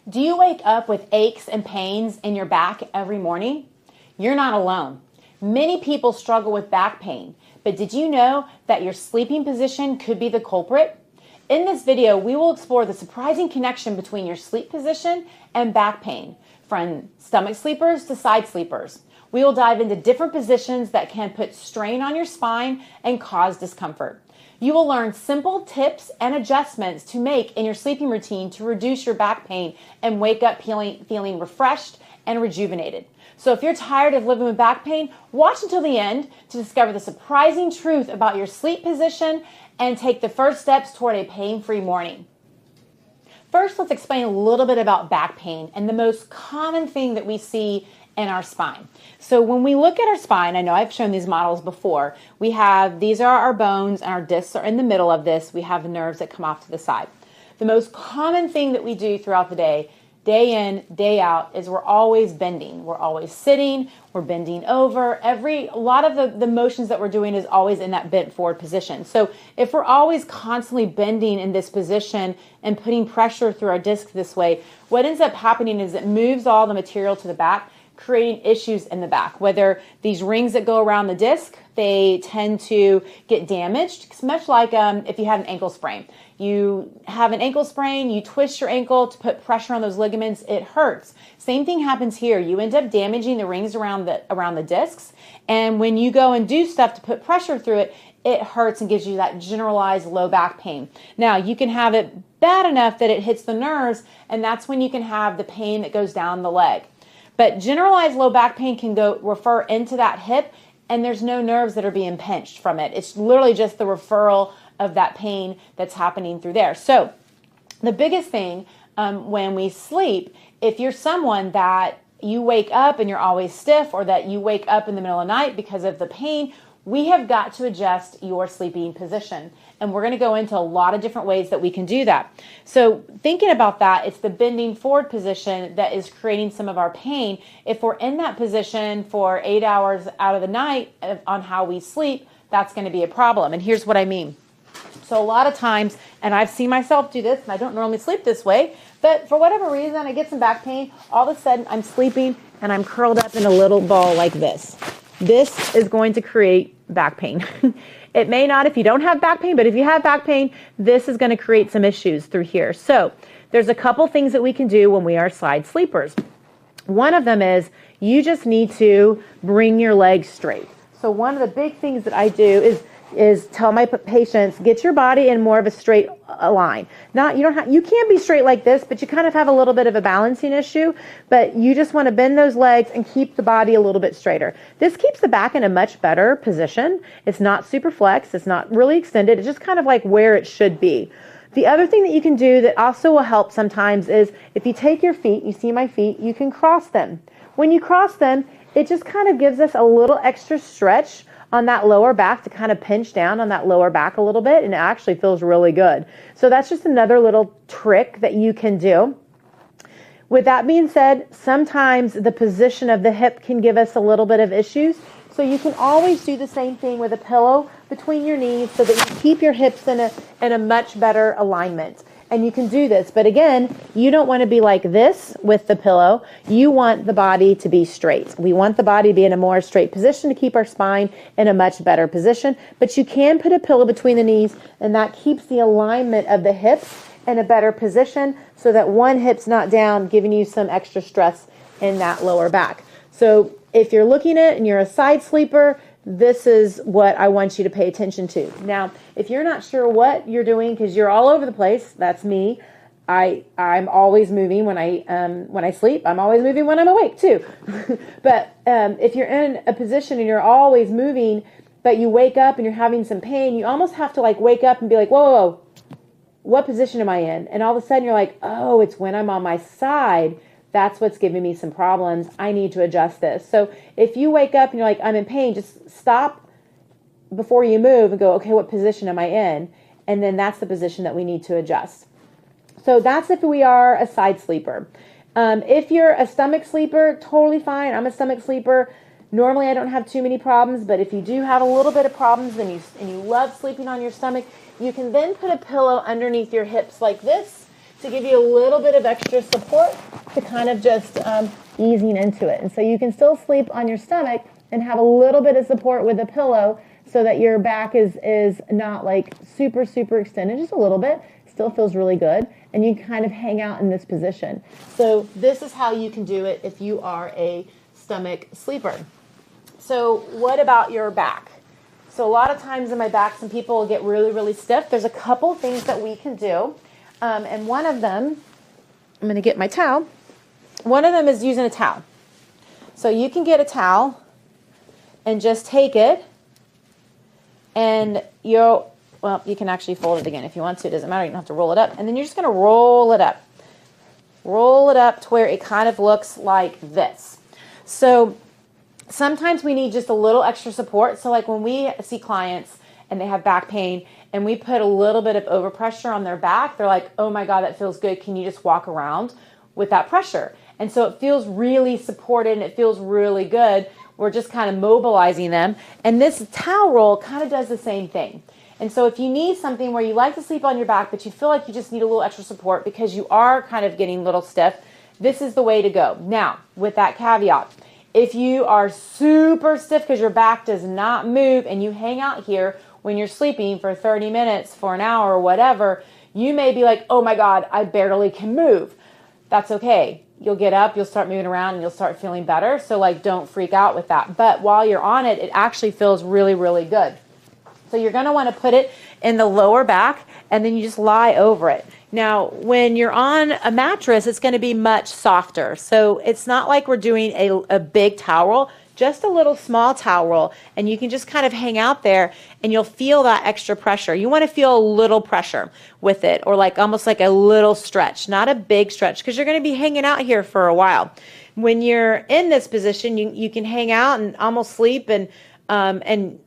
Do you wake up with aches and pains in your back every morning? You're not alone. Many people struggle with back pain, but did you know that your sleeping position could be the culprit? In this video, we will explore the surprising connection between your sleep position and back pain, from stomach sleepers to side sleepers. We will dive into different positions that can put strain on your spine and cause discomfort. You will learn simple tips and adjustments to make in your sleeping routine to reduce your back pain and wake up feeling refreshed and rejuvenated. So if you're tired of living with back pain, watch until the end to discover the surprising truth about your sleep position and take the first steps toward a pain-free morning. First, let's explain a little bit about back pain and the most common thing that we see in our spine. So when we look at our spine, I know I've shown these models before, these are our bones and our discs are in the middle of this. We have the nerves that come off to the side. The most common thing that we do throughout the day in, day out, is we're always bending. We're always sitting, we're bending over. A lot of the motions that we're doing is always in that bent forward position. So if we're always constantly bending in this position and putting pressure through our disc this way, what ends up happening is it moves all the material to the back, creating issues in the back. Whether these rings that go around the disc, they tend to get damaged. It's much like if you had an ankle sprain. You have an ankle sprain, you twist your ankle to put pressure on those ligaments, it hurts. Same thing happens here. You end up damaging the rings around the discs, and when you go and do stuff to put pressure through it, it hurts and gives you that generalized low back pain. Now, you can have it bad enough that it hits the nerves, and that's when you can have the pain that goes down the leg. But generalized low back pain can refer into that hip, and there's no nerves that are being pinched from it. It's literally just the referral of that pain that's happening through there. So the biggest thing when we sleep, if you're someone that you wake up and you're always stiff, or that you wake up in the middle of the night because of the pain, we have got to adjust your sleeping position. And we're going to go into a lot of different ways that we can do that. So thinking about that, it's the bending forward position that is creating some of our pain. If we're in that position for 8 hours out of the night on how we sleep, that's going to be a problem. And here's what I mean. So a lot of times, and I've seen myself do this, and I don't normally sleep this way, but for whatever reason, I get some back pain. All of a sudden, I'm sleeping and I'm curled up in a little ball like this. This is going to create back pain. It may not if you don't have back pain, but if you have back pain, this is going to create some issues through here. So there's a couple things that we can do when we are side sleepers. One of them is you just need to bring your legs straight. So one of the big things that I do is tell my patients, get your body in more of a straight line. You can't be straight like this, but you kind of have a little bit of a balancing issue, but you just want to bend those legs and keep the body a little bit straighter. This keeps the back in a much better position. It's not super flexed. It's not really extended. It's just kind of like where it should be. The other thing that you can do that also will help sometimes is if you take your feet, you see my feet, you can cross them. When you cross them, it just kind of gives us a little extra stretch on that lower back to kind of pinch down on that lower back a little bit, and it actually feels really good. So that's just another little trick that you can do. With that being said, sometimes the position of the hip can give us a little bit of issues. So you can always do the same thing with a pillow between your knees so that you keep your hips in a much better alignment. And you can do this, but again, you don't want to be like this with the pillow. You want the body to be straight. We want the body to be in a more straight position to keep our spine in a much better position, but you can put a pillow between the knees, and that keeps the alignment of the hips in a better position so that one hip's not down, giving you some extra stress in that lower back. So if you're looking at it and you're a side sleeper, this is what I want you to pay attention to. Now, if you're not sure what you're doing because you're all over the place, that's me. I'm always moving when I sleep. I'm always moving when I'm awake too. But if you're in a position and you're always moving, but you wake up and you're having some pain, you almost have to wake up and be like, whoa, whoa, whoa, what position am I in? And all of a sudden you're like, oh, it's when I'm on my side. That's what's giving me some problems. I need to adjust this. So if you wake up and you're like, I'm in pain, just stop before you move and go, okay, what position am I in? And then that's the position that we need to adjust. So that's if we are a side sleeper. If you're a stomach sleeper, totally fine. I'm a stomach sleeper. Normally I don't have too many problems, but if you do have a little bit of problems and you love sleeping on your stomach, you can then put a pillow underneath your hips like this to give you a little bit of extra support to kind of just easing into it. And so you can still sleep on your stomach and have a little bit of support with a pillow so that your back is not like super, super extended, just a little bit. Still feels really good. And you can kind of hang out in this position. So this is how you can do it if you are a stomach sleeper. So what about your back? So a lot of times in my back, some people get really, really stiff. There's a couple things that we can do. And one of them, I'm going to get my towel. One of them is using a towel. So you can get a towel and just take it and well, you can actually fold it again if you want to. It doesn't matter. You don't have to roll it up. And then you're just going to roll it up. Roll it up to where it kind of looks like this. So sometimes we need just a little extra support. So like when we see clients and they have back pain and we put a little bit of overpressure on their back, they're like, oh my God, that feels good. Can you just walk around with that pressure? And so it feels really supported and it feels really good. We're just kind of mobilizing them. And this towel roll kind of does the same thing. And so if you need something where you like to sleep on your back, but you feel like you just need a little extra support because you are kind of getting a little stiff, this is the way to go. Now, with that caveat, if you are super stiff because your back does not move and you hang out here when you're sleeping for 30 minutes, for an hour, or whatever, you may be like, oh my God, I barely can move. That's okay. You'll get up, you'll start moving around, and you'll start feeling better. So like, don't freak out with that. But while you're on it, it actually feels really, really good. So you're going to want to put it in the lower back, and then you just lie over it. Now, when you're on a mattress, it's going to be much softer. So it's not like we're doing a big towel roll, just a little small towel roll, and you can just kind of hang out there, and you'll feel that extra pressure. You want to feel a little pressure with it, or like almost like a little stretch, not a big stretch, because you're going to be hanging out here for a while. When you're in this position, you can hang out and almost sleep and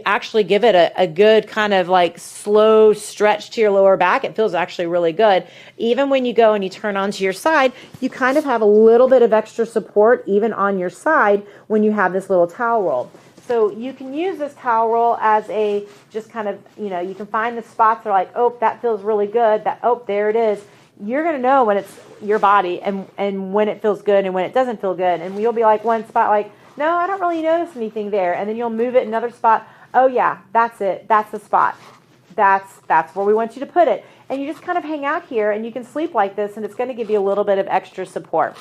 actually give it a good kind of like slow stretch to your lower back. It feels actually really good. Even when you go and you turn onto your side, you kind of have a little bit of extra support even on your side when you have this little towel roll. So you can use this towel roll as a just kind of, you can find the spots that are like, oh, that feels really good. There it is. You're going to know when it's your body and when it feels good and when it doesn't feel good. And you'll be like one spot like, no, I don't really notice anything there. And then you'll move it another spot. Oh yeah, that's it. That's the spot. That's where we want you to put it. And you just kind of hang out here and you can sleep like this and it's going to give you a little bit of extra support.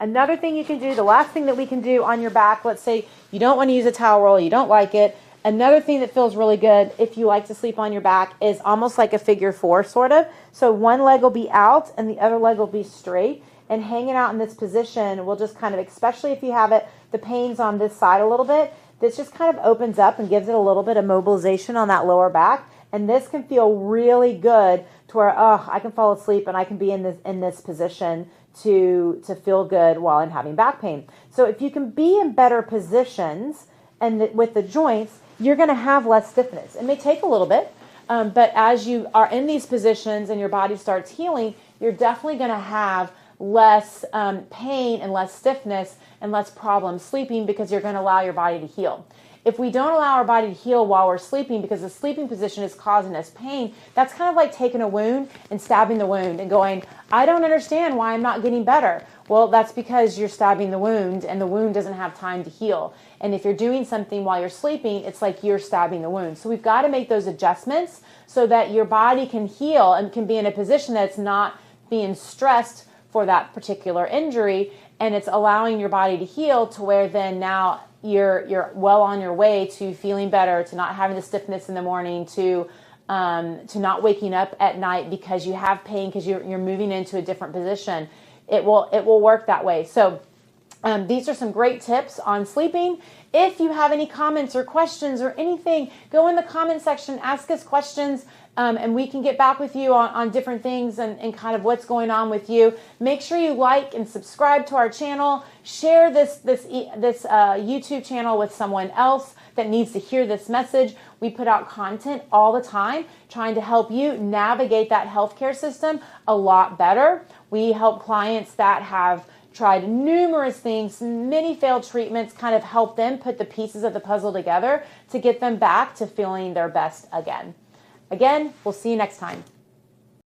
Another thing you can do, the last thing that we can do on your back, let's say you don't want to use a towel roll, you don't like it. Another thing that feels really good if you like to sleep on your back is almost like a figure four sort of. So one leg will be out and the other leg will be straight. And hanging out in this position will just kind of, especially if you have the pains on this side a little bit, this just kind of opens up and gives it a little bit of mobilization on that lower back. And this can feel really good to where, I can fall asleep and I can be in this position to feel good while I'm having back pain. So if you can be in better positions and with the joints, you're going to have less stiffness. It may take a little bit, but as you are in these positions and your body starts healing, you're definitely going to have less pain and less stiffness and less problems sleeping because you're going to allow your body to heal. If we don't allow our body to heal while we're sleeping because the sleeping position is causing us pain, that's kind of like taking a wound and stabbing the wound and going, I don't understand why I'm not getting better. Well, that's because you're stabbing the wound and the wound doesn't have time to heal. And if you're doing something while you're sleeping, it's like you're stabbing the wound. So we've got to make those adjustments so that your body can heal and can be in a position that's not being stressed for that particular injury, and it's allowing your body to heal to where then now you're well on your way to feeling better, to not having the stiffness in the morning, to not waking up at night because you have pain because you're moving into a different position. It will work that way. So these are some great tips on sleeping. If you have any comments or questions or anything, go in the comment section, ask us questions. And we can get back with you on different things and kind of what's going on with you. Make sure you like and subscribe to our channel. Share this YouTube channel with someone else that needs to hear this message. We put out content all the time trying to help you navigate that healthcare system a lot better. We help clients that have tried numerous things, many failed treatments, kind of help them put the pieces of the puzzle together to get them back to feeling their best again. Again, we'll see you next time.